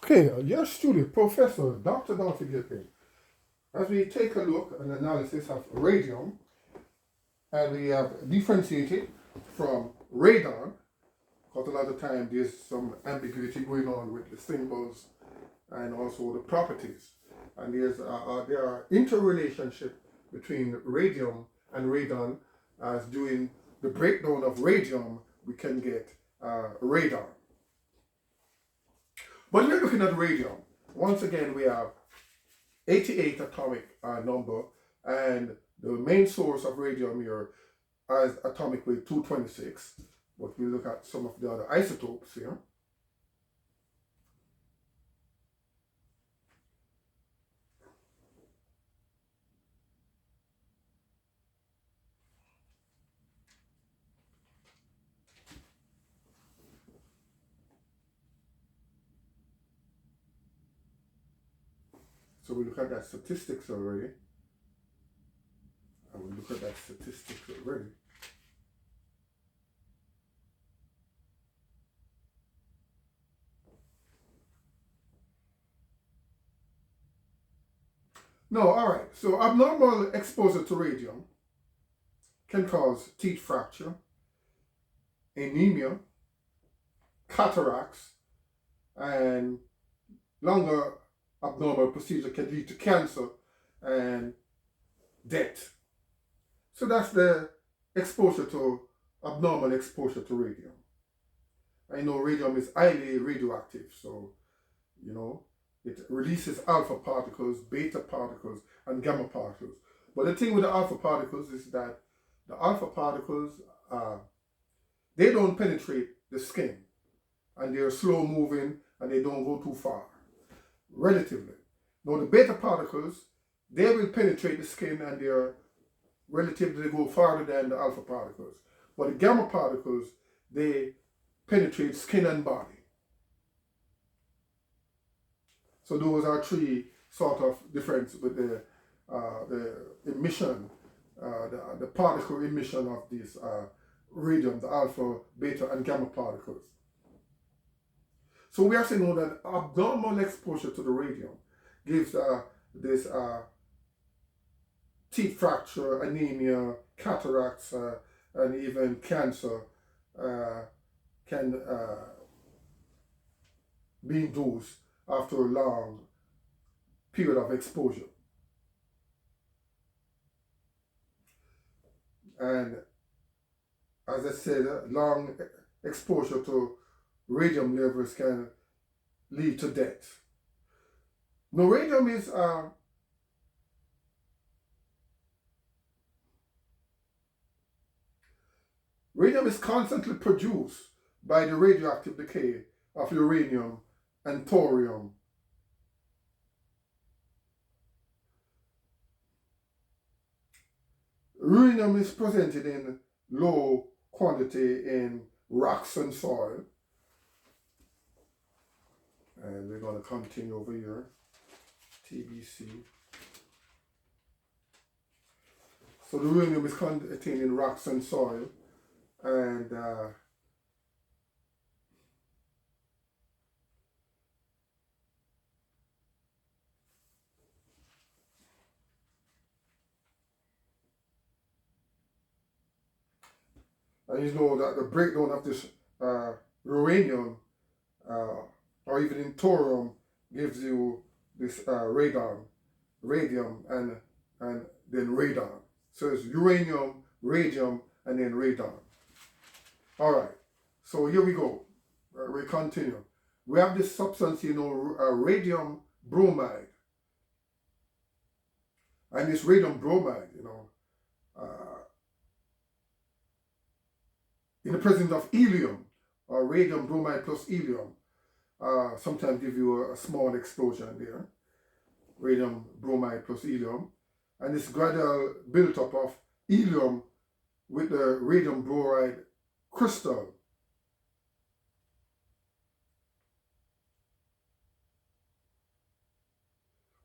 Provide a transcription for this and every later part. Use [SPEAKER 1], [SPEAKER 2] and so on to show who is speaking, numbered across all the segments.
[SPEAKER 1] Okay, your student, Professor Dr. Dolphy Gilpin, as we take a look at an analysis of radium, and we have differentiated from radon, because a lot of time there's some ambiguity going on with the symbols and also the properties. And there are interrelationship between radium and radon, as doing the breakdown of radium, we can get radon. But we're looking at radium. Once again, we have 88 atomic number, and the main source of radium here has atomic weight 226. But we look at some of the other isotopes here. So we look at that statistics already. And we look at that statistics already. No, all right. So abnormal exposure to radium can cause teeth fracture, anemia, cataracts, and longer abnormal procedure can lead to cancer and death. So that's the abnormal exposure to radium. I know radium is highly radioactive, so, it releases alpha particles, beta particles, and gamma particles. But the thing with the alpha particles is that the alpha particles, they don't penetrate the skin, and they're slow moving, and they don't go too far, relatively. Now the beta particles, they will penetrate the skin, and they're relatively, they go farther than the alpha particles. But the gamma particles, they penetrate skin and body. So those are three sort of difference with the emission, the particle emission of this radium, the alpha, beta, and gamma particles. So we are saying that abnormal exposure to the radium gives this teeth fracture, anemia, cataracts, and even cancer can be induced after a long period of exposure. And as I said, long exposure to radium levels can lead to death. Now, radium is constantly produced by the radioactive decay of uranium and thorium. Uranium is presented in low quantity in rocks and soil. And we're going to continue over here. TBC. So the uranium is contained in rocks and soil. And you know that the breakdown of this uranium or even in thorium gives you this radium, and then radon. So it's uranium, radium, and then radon. All right. So here we go. We continue. We have this substance, radium bromide. And this radium bromide, in the presence of helium, or radium bromide plus helium, sometimes give you a small explosion there. Radium bromide plus helium. And this gradual build-up of helium with the radium bromide crystal.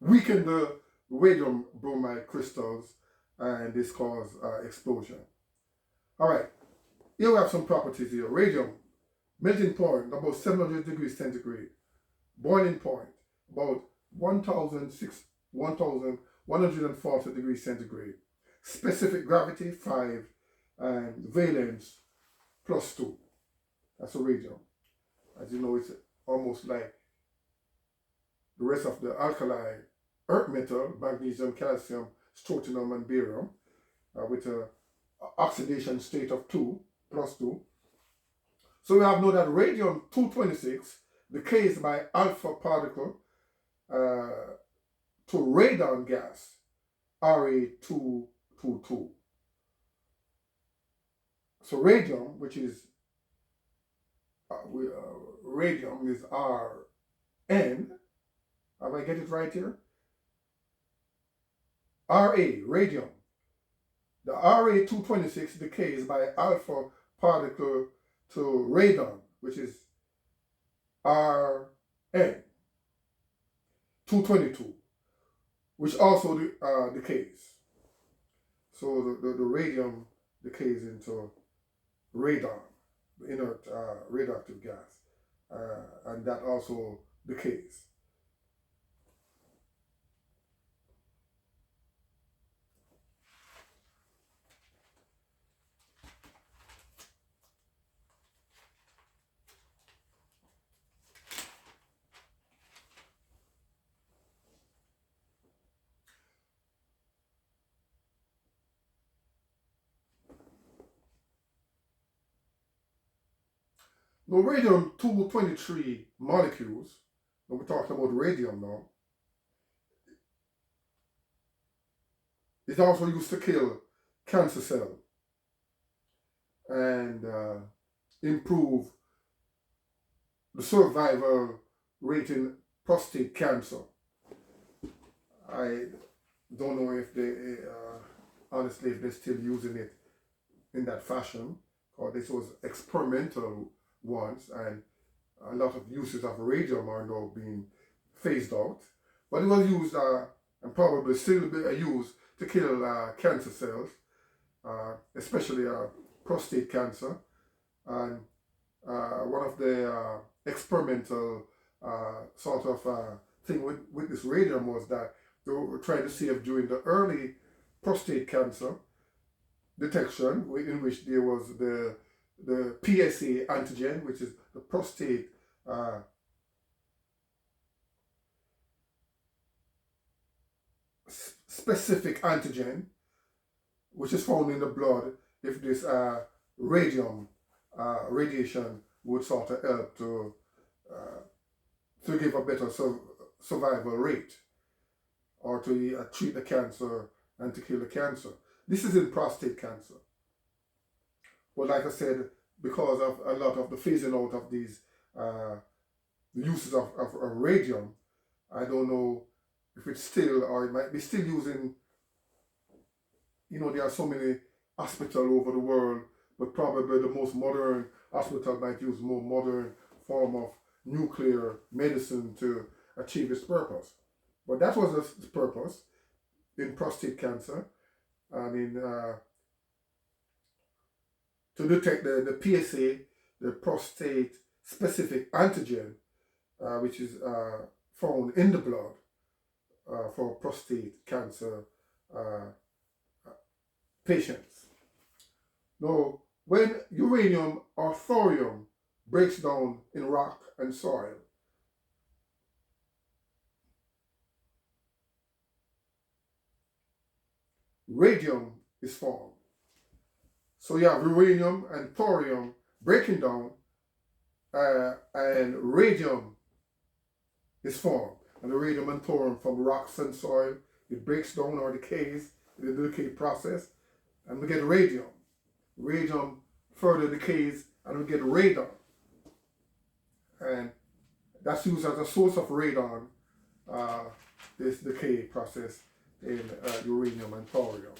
[SPEAKER 1] Weaken the radium bromide crystals, and this causes explosion. All right. Here we have some properties here. Radium, melting point, about 700 degrees centigrade. boiling point, about 1,140 degrees centigrade. Specific gravity 5, and valence +2. That's a radium. As you know, it's almost like the rest of the alkali earth metal, magnesium, calcium, strontium, and barium, with an oxidation state of 2, +2. So we have known that radium 226 decays by alpha particle to radon gas, Ra222. So radium, which is radium is Rn. Have I get it right here? Ra, radium. The Ra226 decays by alpha particle to radon, which is Rn222, which also decays. So the radium decays into radon, the inert radioactive gas, and that also decays. The radium-223 molecules, when we're talking about radium now, is also used to kill cancer cells and improve the survival rate in prostate cancer. I don't know if they, honestly, if they're still using it in that fashion, or this was experimental ones, and a lot of uses of radium are now being phased out. But it was used and probably still be used to kill cancer cells, especially prostate cancer. And one of the experimental sort of thing with this radium was that they were trying to see if during the early prostate cancer detection, in which there was the PSA antigen, which is the prostate specific antigen, which is found in the blood, if this radiation would sort of help to give a better survival rate, or to treat the cancer and to kill the cancer. This is in prostate cancer. But like I said, because of a lot of the phasing out of these uses of radium, I don't know if it's still, or it might be still using, you know, there are so many hospitals over the world, but probably the most modern hospital might use more modern form of nuclear medicine to achieve its purpose. But that was the purpose in prostate cancer, and in to detect the PSA, the prostate specific antigen, which is found in the blood for prostate cancer patients. Now, when uranium or thorium breaks down in rock and soil, radium is formed. So you have uranium and thorium breaking down, and radium is formed. And the radium and thorium from rocks and soil, it breaks down or decays in the decay process, and we get radium. Radium further decays, and we get radon. And that's used as a source of radon, this decay process in uranium and thorium.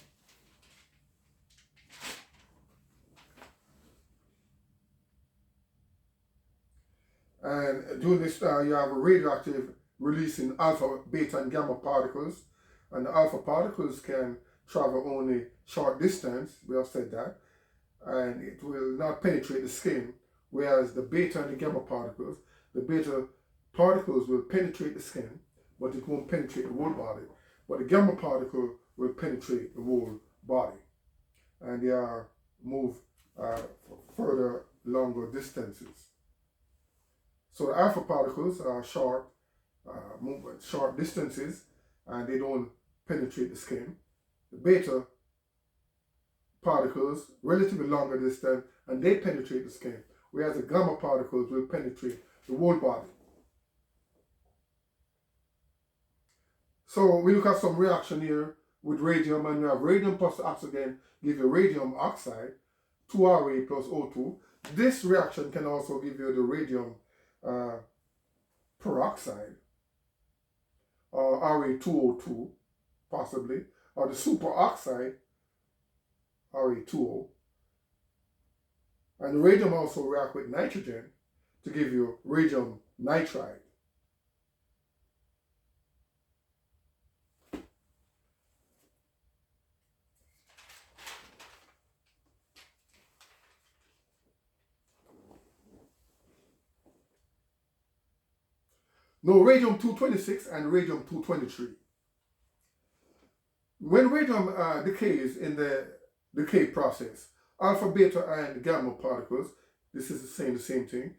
[SPEAKER 1] And during this, you have a radioactive releasing alpha, beta, and gamma particles. And the alpha particles can travel only short distance, we have said that, and it will not penetrate the skin, whereas the beta and the gamma particles, the beta particles will penetrate the skin, but it won't penetrate the whole body. But the gamma particle will penetrate the whole body, and they are move further, longer distances. So the alpha particles are short, short distances, and they don't penetrate the skin. The beta particles, relatively longer distance, and they penetrate the skin, whereas the gamma particles will penetrate the whole body. So we look at some reaction here with radium, and we have radium plus oxygen give you radium oxide, 2Ra plus O2. This reaction can also give you the radium peroxide, or Ra2O2, possibly, or the superoxide, Ra2O. And the radium also react with nitrogen to give you radium nitride. Now, radium-226 and radium-223. When radium decays in the decay process, alpha, beta, and gamma particles, this is the same thing,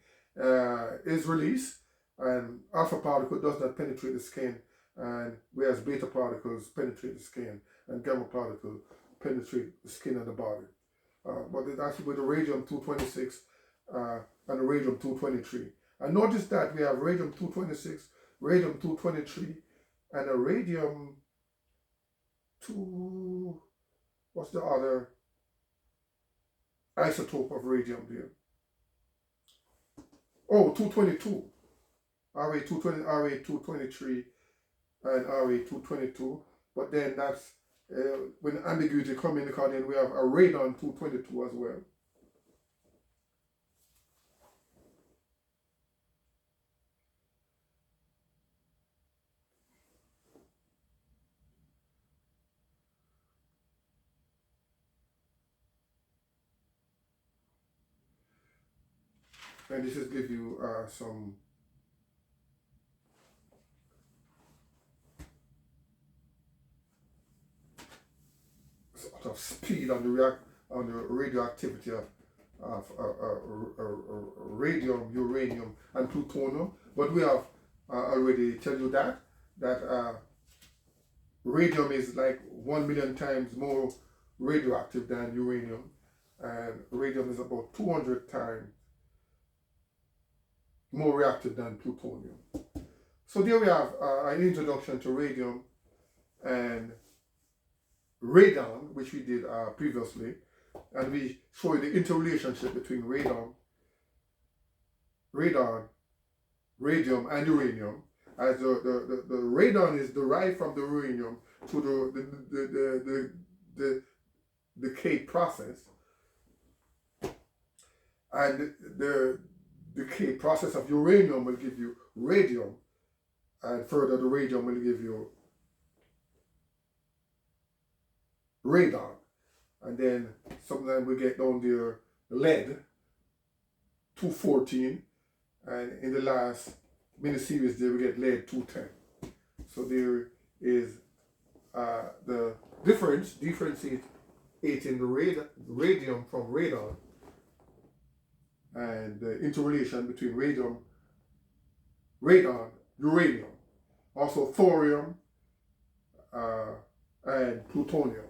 [SPEAKER 1] is released, and alpha particle does not penetrate the skin, and whereas beta particles penetrate the skin, and gamma particles penetrate the skin and the body. But that's with the radium-226 and the radium-223. And notice that we have radium-226, radium-223, and a radium-2, what's the other isotope of radium there? Oh, 222. Ra220, Ra223, and Ra222. But then that's when ambiguity comes in, because then we have a radon-222 as well. And this is give you some sort of speed on the radioactivity of radium, uranium, and plutonium. But we have already tell you that radium is like 1 million times more radioactive than uranium, and radium is about 200 times more reactive than plutonium. So there we have an introduction to radium and radon, which we did previously, and we show you the interrelationship between radon, radium, and uranium, as the radon is derived from the uranium through the decay process, and the decay process of uranium will give you radium, and further the radium will give you radon, and then sometimes we get down there lead 214, and in the last mini series there we get lead 210. So there is the differentiating the radium from radon, and the interrelation between radon, uranium, also thorium, and plutonium.